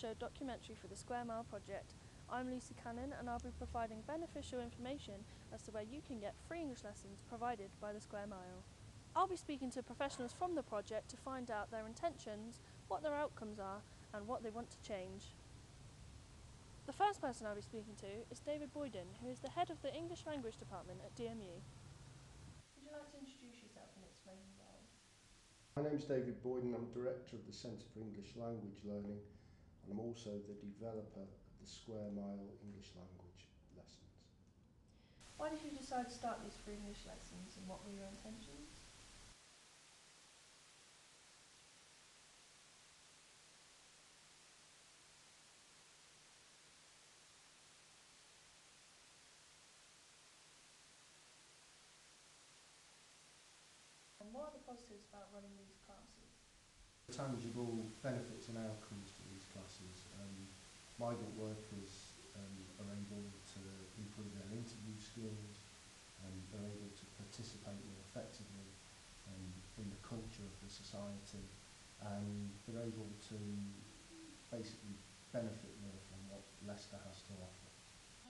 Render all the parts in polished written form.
show documentary for the Square Mile project. I'm Lucy Cannon and I'll be providing beneficial information as to where you can get free English lessons provided by the Square Mile. I'll be speaking to professionals from the project to find out their intentions, what their outcomes are and what they want to change. The first person I'll be speaking to is David Boyden, who is the head of the English Language Department at DMU. Would you like to introduce yourself and explain your role? My name is David Boyden. I'm Director of the Centre for English Language Learning and I'm also the developer of the Square Mile English Language lessons. Why did you decide to start these free English lessons and what were your intentions? And what are the positives about running these classes? Tangible benefits and outcomes to these classes. Migrant workers are able to improve their interview skills and they're able to participate more effectively in the culture of the society, and they're able to basically benefit more from what Leicester has to offer.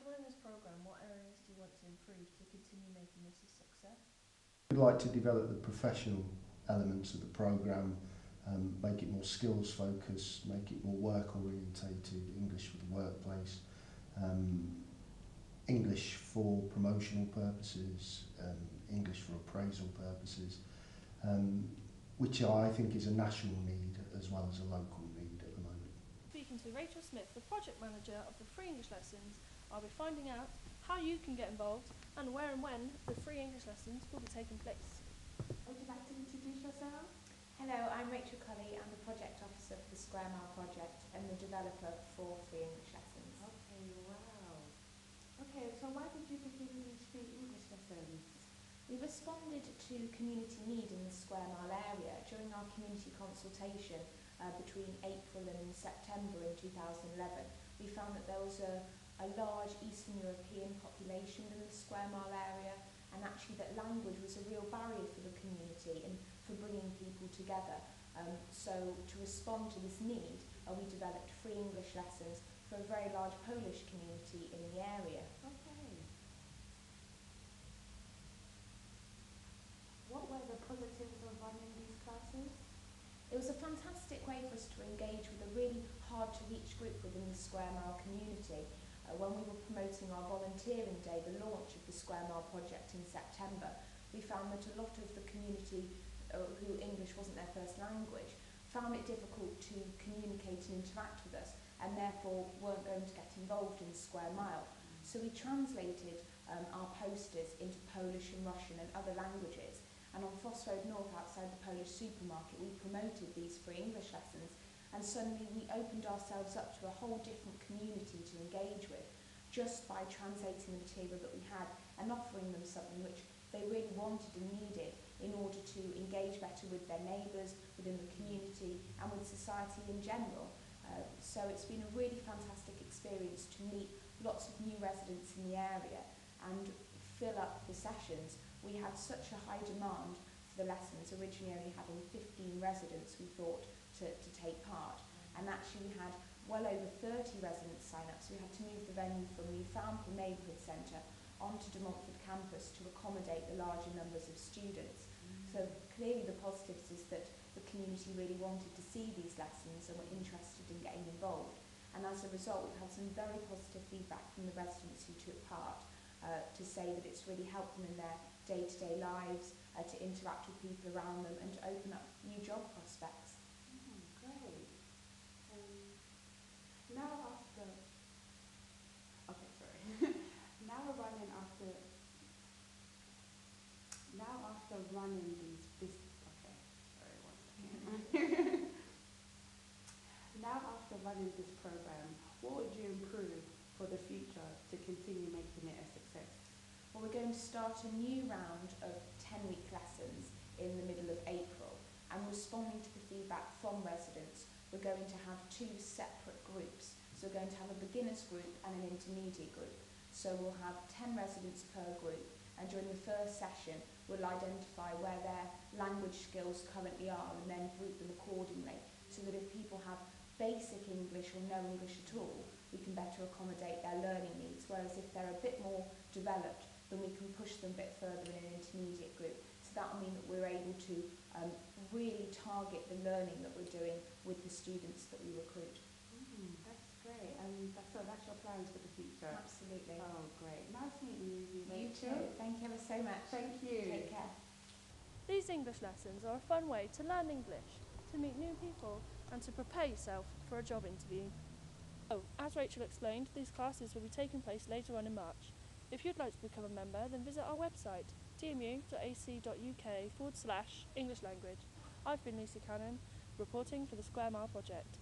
During this programme, what areas do you want to improve to continue making this a success? We'd like to develop the professional elements of the programme, make it more skills focused, make it more work orientated, English for the workplace, English for promotional purposes, English for appraisal purposes, which I think is a national need as well as a local need at the moment. Speaking to Rachel Smith, the project manager of the free English lessons, I'll be finding out how you can get involved and where and when the free English lessons will be taking place. Would you like to introduce yourself? Hello, I'm Rachel Cully. I'm the project officer for the Square Mile project and the developer for free English lessons. Okay, wow. Okay, so why did you begin these free English lessons? We responded to community need in the Square Mile area during our community consultation between April and September in 2011. We found that there was a large Eastern European population in the Square Mile area, and actually that language was a real barrier for the community and for bringing people together. So to respond to this need, we developed free English lessons for a very large Polish community in the area. Okay. What were the positives of running these classes? It was a fantastic way for us to engage with a really hard to reach group within the Square Mile community. When we were promoting our volunteering day, the launch of the Square Mile project in September, we found that a lot of the community who English wasn't their first language found it difficult to communicate and interact with us, and therefore weren't going to get involved in Square Mile. So we translated our posters into Polish and Russian and other languages, and on Foss Road North outside the Polish supermarket we promoted these free English lessons, and suddenly we opened ourselves up to a whole different community to engage with just by translating the material that we had and offering them something which they really wanted and needed in order to engage better with their neighbours, within the community and with society in general. So it's been a really fantastic experience to meet lots of new residents in the area and fill up the sessions. We had such a high demand for the lessons, originally only having 15 residents we thought to take part, and actually we had well over 30 residents sign up, so we had to move the venue from Newfoundland Neighbourhood Centre onto De Montfort campus to accommodate the larger numbers of students. So clearly the positives is that the community really wanted to see these lessons and were interested in getting involved, and as a result we've had some very positive feedback from the residents who took part to say that it's really helped them in their day-to-day lives, to interact with people around them and to open up new job prospects. Great. Now after, okay, sorry. Now running after these, okay, sorry, one second. Now after running this program, what would you improve for the future to continue making it a success? Well, we're going to start a new round of 10-week lessons in the middle of April, and responding to the feedback from residents, we're going to have 2 separate groups. So we're going to have a beginners group and an intermediate group. So we'll have 10 residents per group, and during the first session we'll identify where their language skills currently are and then group them accordingly, so that if people have basic English or no English at all, we can better accommodate their learning needs, whereas if they're a bit more developed, then we can push them a bit further in an intermediate group. So that will mean that we're able to really target the learning that we're doing with the students that we recruit. That's great. And so that's your plans for the future? Absolutely. Oh, great. Nice meeting you, You Rachel. too. Thank you ever so much. Thank you. Take care. These English lessons are a fun way to learn English, to meet new people, and to prepare yourself for a job interview. Oh, as Rachel explained, these classes will be taking place later on in March. If you'd like to become a member, then visit our website, dmu.ac.uk/English language. I've been Lucy Cannon, reporting for the Square Mile Project.